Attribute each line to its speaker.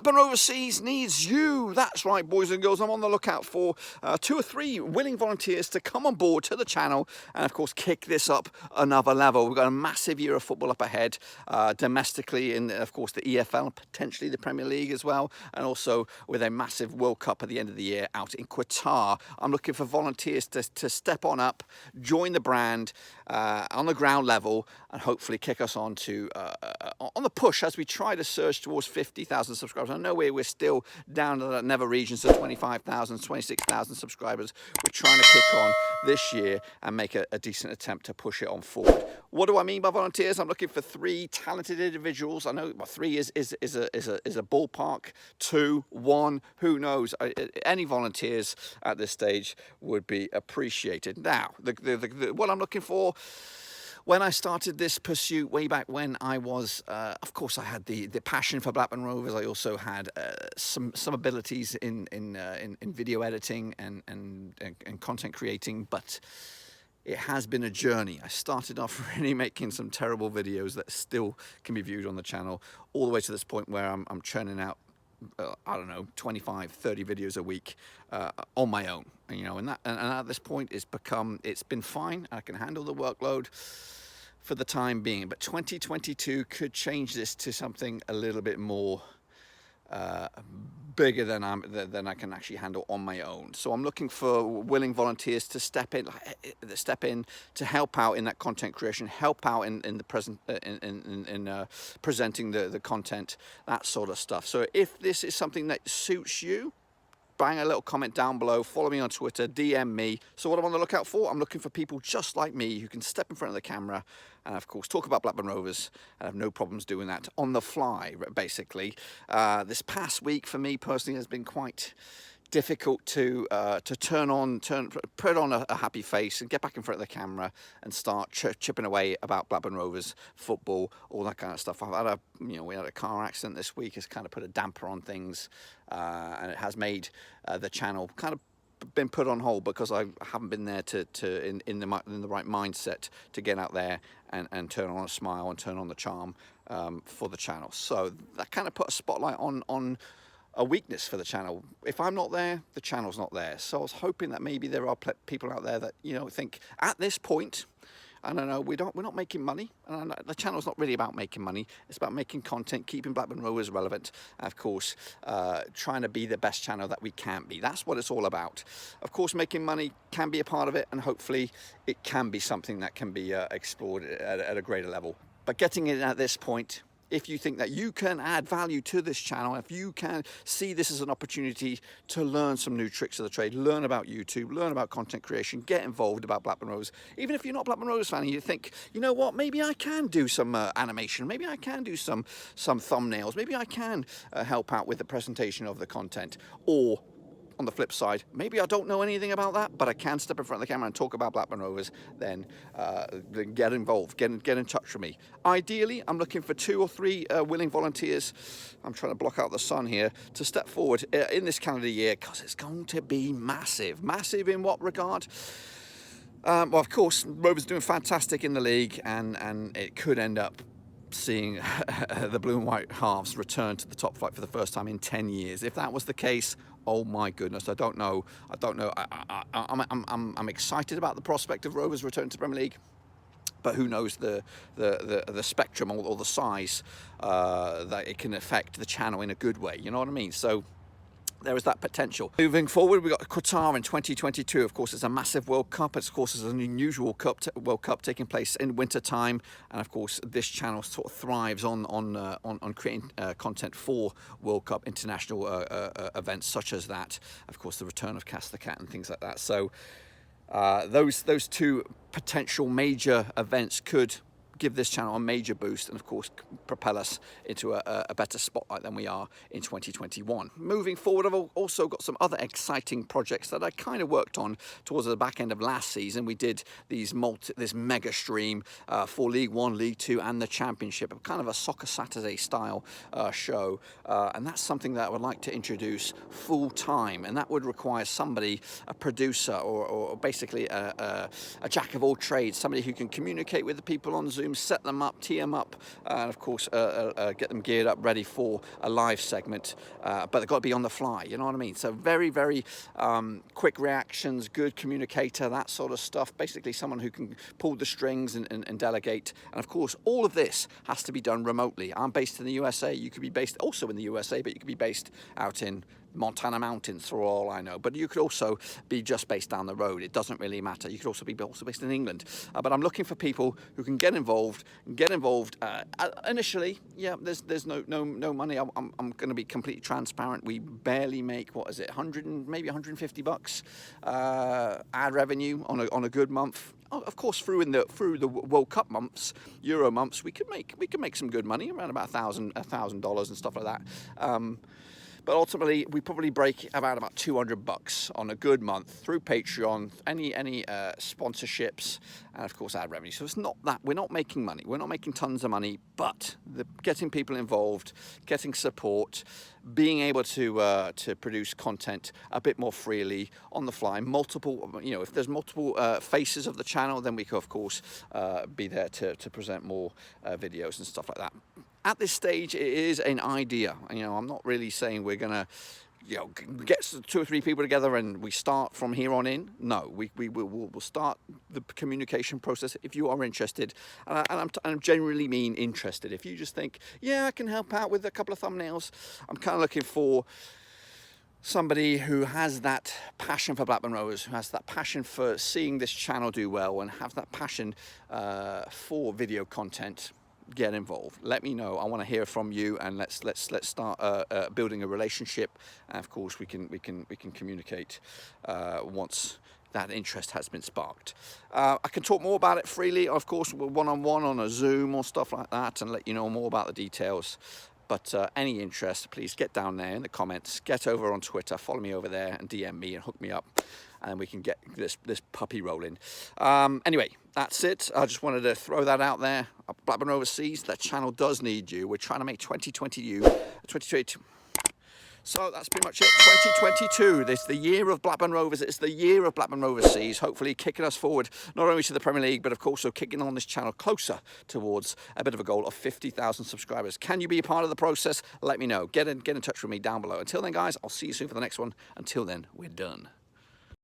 Speaker 1: Blackburn Roverseas needs you. That's right, boys and girls. I'm on the lookout for 2 or 3 willing volunteers to come on board to the channel and, of course, kick this up another level. We've got a massive year of football up ahead, domestically in, of course, the EFL and potentially the Premier League as well, and also with a massive World Cup at the end of the year out in Qatar. I'm looking for volunteers to step on up, join the brand on the ground level, and hopefully kick us on to on the push as we try to surge towards 50,000 subscribers. I know we're still down to that nether regions, so 25,000, 26,000 subscribers. We're trying to kick on this year and make a decent attempt to push it on forward. What do I mean by volunteers? I'm looking for 3 talented individuals. I know 3 is a ballpark. 2, 1, who knows? Any volunteers at this stage would be appreciated. Now, what I'm looking for. When I started this pursuit way back when, I was, of course, I had the passion for Blackburn Rovers. I also had some abilities in video editing and content creating, but it has been a journey. I started off really making some terrible videos that still can be viewed on the channel, all the way to this point where I'm churning out I don't know, 25, 30 videos a week on my own, you know, and at this point it's been fine. I can handle the workload for the time being, but 2022 could change this to something a little bit more bigger than I can actually handle on my own. So I'm looking for willing volunteers to step in to help out in that content creation, help out in presenting the content, that sort of stuff. So if this is something that suits you, bang a little comment down below, follow me on Twitter, DM me. So what I'm on the lookout for, I'm looking for people just like me who can step in front of the camera and, of course, talk about Blackburn Rovers and have no problems doing that on the fly, basically. This past week for me personally has been quite difficult to put on a happy face and get back in front of the camera and start chipping away about Blackburn Rovers football, all that kind of stuff. We had a car accident this week. It's kind of put a damper on things, and it has made the channel kind of been put on hold because I haven't been there in the right mindset to get out there and turn on a smile and turn on the charm for the channel. So that kind of put a spotlight on a weakness for the channel. If I'm not there, the channel's not there. So I was hoping that maybe there are people out there that, you know, think at this point, I don't know, we're not making money, and the channel's not really about making money. It's about making content, keeping Blackburn Rovers relevant, and of course, trying to be the best channel that we can be. That's what it's all about. Of course, making money can be a part of it, and hopefully it can be something that can be explored at a greater level. But getting it at this point, if you think that you can add value to this channel, if you can see this as an opportunity to learn some new tricks of the trade, learn about YouTube, learn about content creation, get involved about Blackburn Rovers. Even if you're not a Blackburn Rovers fan and you think, you know what, maybe I can do some animation, maybe I can do some thumbnails, maybe I can help out with the presentation of the content, or on the flip side, maybe I don't know anything about that, but I can step in front of the camera and talk about Blackburn Rovers, then get involved, get in touch with me. Ideally, I'm looking for 2 or 3 willing volunteers. I'm trying to block out the sun here, to step forward in this calendar year, because it's going to be massive. Massive in what regard? Well, of course, Rovers doing fantastic in the league, and it could end up seeing the blue and white halves return to the top flight for the first time in 10 years. If that was the case, oh my goodness, I don't know. I'm excited about the prospect of Rovers returning to the Premier League, but who knows the spectrum or the size that it can affect the channel in a good way. You know what I mean? So there is that potential. Moving forward, we've got Qatar in 2022. Of course, it's a massive World Cup. Of course, it's an unusual World Cup taking place in winter time. And of course, this channel sort of thrives on creating content for World Cup international events such as that. Of course, the return of Cast the Cat and things like that. So those 2 potential major events could give this channel a major boost and of course propel us into a better spotlight than we are in 2021. Moving forward, I've also got some other exciting projects that I kind of worked on towards the back end of last season. We did this mega stream for League 1, League 2 and the Championship, kind of a Soccer Saturday style show, and that's something that I would like to introduce full time, and that would require somebody, a producer or basically a jack of all trades, somebody who can communicate with the people on Zoom, Zoom, set them up, tee them up, and of course get them geared up, ready for a live segment. But they've got to be on the fly, you know what I mean? So very, very quick reactions, good communicator, that sort of stuff. Basically someone who can pull the strings and delegate. And of course, all of this has to be done remotely. I'm based in the USA. You could be based also in the USA, but you could be based out in Montana mountains for all I know, but you could also be just based down the road. It doesn't really matter. You could also be based in England, but I'm looking for people who can get involved initially. Yeah, there's no money. I'm going to be completely transparent. We barely make, what is it, 100 and maybe 150 bucks ad revenue on a good month. Of course, through the World Cup months, Euro months, we could make some good money, around about $1,000 and stuff like that. But ultimately, we probably break about 200 bucks on a good month through Patreon, any sponsorships, and of course ad revenue. So it's not that we're not making money. We're not making tons of money, but getting people involved, getting support, being able to produce content a bit more freely on the fly. Multiple, if there's multiple faces of the channel, then we could of course be there to present more videos and stuff like that. At this stage, it is an idea. I'm not really saying we're gonna, get 2 or 3 people together and we start from here on in. No, we'll start the communication process if you are interested, and I genuinely mean interested. If you just think, yeah, I can help out with a couple of thumbnails, I'm kind of looking for somebody who has that passion for Blackburn Rovers, who has that passion for seeing this channel do well, and have that passion for video content. Get involved. Let me know. I want to hear from you, and let's start building a relationship. And of course, we can communicate once that interest has been sparked. I can talk more about it freely, of course, one-on-one on a Zoom or stuff like that, and let you know more about the details. But any interest, please get down there in the comments, get over on Twitter, follow me over there and DM me and hook me up, and we can get this puppy rolling. Anyway, that's it. I just wanted to throw that out there. Blackburn Roverseas, that channel does need you. We're trying to make 2022. So that's pretty much it. 2022. This is the year of Blackburn Rovers. It's the year of Blackburn Roverseas. Hopefully kicking us forward, not only to the Premier League, but of course, kicking on this channel closer towards a bit of a goal of 50,000 subscribers. Can you be a part of the process? Let me know. Get in touch with me down below. Until then, guys, I'll see you soon for the next one. Until then, we're done.